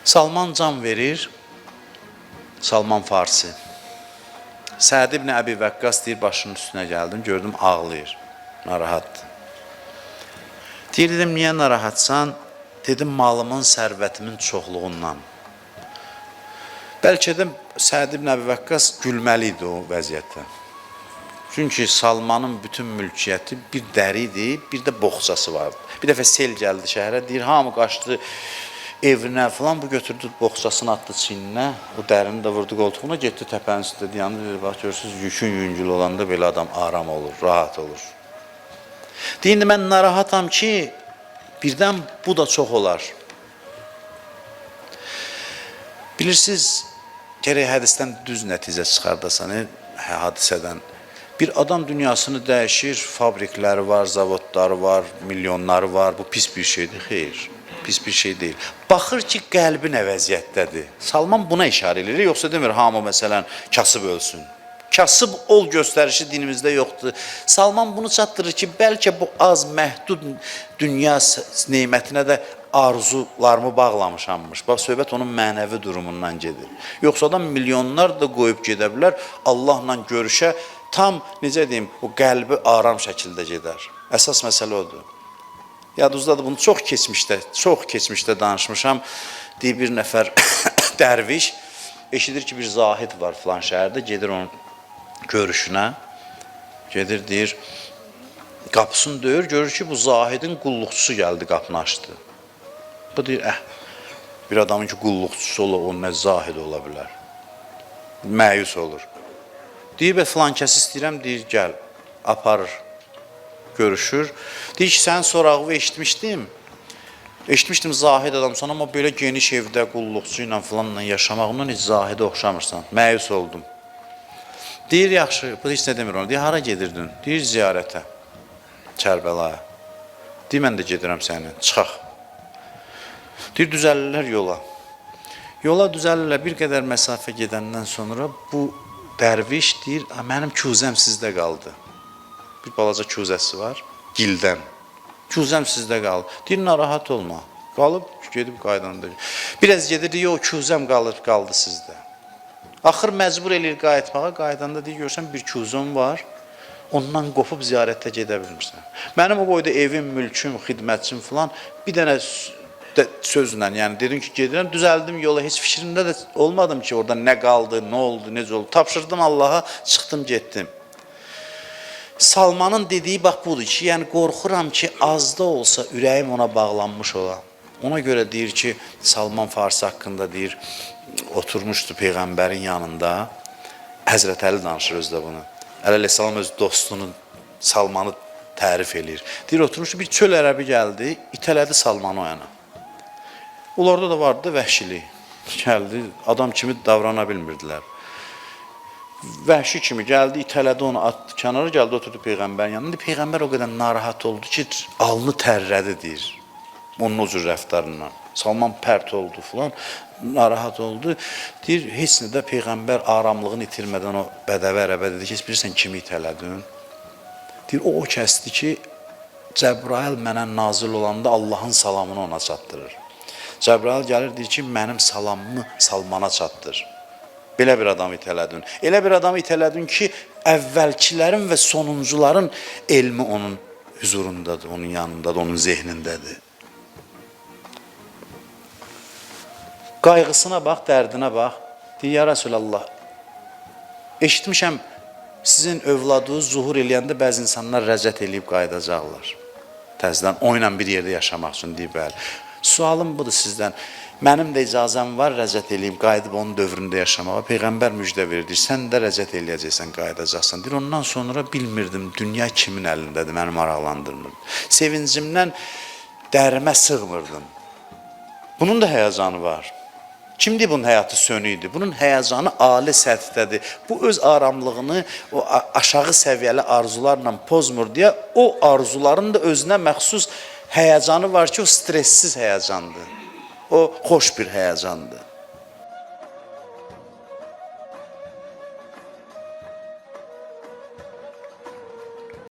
Salman can verir, Salman Farsi. Səd ibn Əbi Vəqqas deyir, başının üstünə gəldim, gördüm ağlayır, narahatdır. Deyir, dedim, niyə narahatsan? Dedim, malımın, sərvətimin çoxluğundan. Bəlkə də Səd ibn Əbi Vəqqas gülməli idi o vəziyyətdə. Çünki Salmanın bütün mülkiyyəti bir dəridir, bir də boxçası vardı. Bir dəfə sel gəldi şəhərə, deyir, hamı qaçdı evinə falan, bu götürdü boxçasını atdı çininə, o dərini də vurdu qoltuğuna, getdi təpənin üstündə dayandı, dedi, bax, görürsünüz, yükün yüngül olanda belə adam aram olur, rahat olur. Deyindi, mən narahatam ki, birdən bu da çox olar. Bilirsiniz, gərək hədisdən düz nəticə çıxardasan, hadisədən. Bir adam dünyasını dəyişir, fabrikləri var, zavodları var, milyonları var, bu pis bir şeydir, xeyr. Pis bir şey deyil. Baxır ki, qəlbi nə vəziyyətdədir. Salman buna işarə edir, yoxsa demir, hamı məsələn kasıb ölsün. Kasıb ol göstərişi dinimizdə yoxdur. Salman bunu çatdırır ki, bəlkə bu az məhdud dünya neymətinə də arzularımı bağlamışammış. Bax, söhbət onun mənəvi durumundan gedir. Yoxsa adam milyonlar da qoyub gedə bilər, Allahla görüşə tam, necə deyim, o qəlbi aram şəkildə gedər. Əsas məsələ odur. Yadınızdadır, bunu çox keçmişdə danışmışam. Deyir, bir nəfər dərviş eşidir ki, bir zahid var filan şəhərdə, gedir onun görüşünə, gedir, deyir, qapısını döyür, görür ki, bu zahidin qulluqçusu gəldi, qapını açdı. Bu deyir, bir adamın ki, qulluqçusu olur, o nə zahid ola bilər? Məyus olur. Deyir, filan kəsi istəyirəm, deyir, gəl, aparır. Görüşür. Deyir ki, sənin sorağı eşitmişdim. Eşitmişdim zahid adamsan, amma belə geniş evdə qulluqçu ilə filanla yaşamağından heç zahidə oxşamırsan. Məyus oldum. Deyir, yaxşı, bu heç nə demir ona. Deyir, hara gedirdin? Deyir, ziyarətə. Kərbəlaya. Deyir, mən də gedirəm səninlə. Çıxaq. Deyir, düzəlirlər yola. Yola düzəlirlər, bir qədər məsafə gedəndən sonra bu dərviş deyir, mənim küzəm sizdə qaldı. Bir balaca küzəsi var, gildən. Küzəm sizdə qalıb. Deyir, narahat olma. Qalıb, gedib qaydanda. Biraz gedir, deyir, o küzəm qaldı sizdə. Axır məcbur eləyir qayıtmağa, qaydanda deyir, görsən, bir küzəm var, ondan qopub ziyarətə gedə bilmirsən. Mənim o boyda evim, mülküm, xidmətçim filan, bir dənə sözlə, yəni dedim ki, gedirəm, düzəldim yola, heç fikrimdə də olmadım ki, orada nə qaldı, nə oldu, necə oldu. Tapşırdım Allaha, çıxdım, getdim. Salmanın dediyi bax budur ki, yəni qorxuram ki, azda olsa ürəyim ona bağlanmış ola. Ona görə deyir ki, Salman Farsi haqqında deyir, oturmuşdu Peyğəmbərin yanında, Həzrət Əli danışır özdə bunu. Əli əleyhissalam öz dostunu, Salmanı tərif eləyir. Deyir, oturmuşdu, bir çöl ərəbi gəldi, itələdi Salmanı o yana. Onlarda da vardı vəhşilik. Gəldi, adam kimi davrana bilmirdilər. Vəhşi kimi gəldi, itələdi onu, kənara gəldi, oturdu Peyğəmbərin yanında. Peyğəmbər o qədər narahat oldu ki, alnı tərlədi, deyir, onun o cür rəftarından. Salman pərt oldu filan, narahat oldu. Deyir, heç nə də Peyğəmbər aramlığını itirmədən o bədəvi ərəbə dedi ki, bilirsən kimi itələdin? Deyir, o kəsdi ki, Cəbrail mənə nazil olanda Allahın salamını ona çatdırır. Cəbrail gəlir, deyir ki, mənim salamımı Salmana çatdır. Belə bir adamı itələdin. Elə bir adamı itələdin ki, əvvəlkilərin və sonuncuların elmi onun huzurundadır, onun yanındadır, onun zehnindədir. Qayğısına bax, dərdinə bax. Deyir, ya Rasulallah, eşitmişəm, sizin övladınız zuhur eləyəndə bəzi insanlar rəzət eləyib qayıdacaqlar. Təzədən oyla bir yerdə yaşamaq üçün deyib, bəli. Sualım budur sizdən. Mənim də icazəm var, rəzət eləyim, qayıdıb onun dövründə yaşamağa. Peyğəmbər müjdə verir, sən də rəzət eləyəcəksən, qayıdacaqsan. Deyir, ondan sonra bilmirdim, dünya kimin əlindədir, məni maraqlandırmırdı. Sevincimdən dərimə sığmırdım. Bunun da həyəcanı var. Kimdir bunun həyatı sönüydü? Bunun həyəcanı ali səthdədir. Bu öz aramlığını o aşağı səviyyəli arzularla pozmur deyə, o arzuların da özünə məxsus həyəcanı var ki, o stressiz həyəcandır. O xoş bir həyəcandır.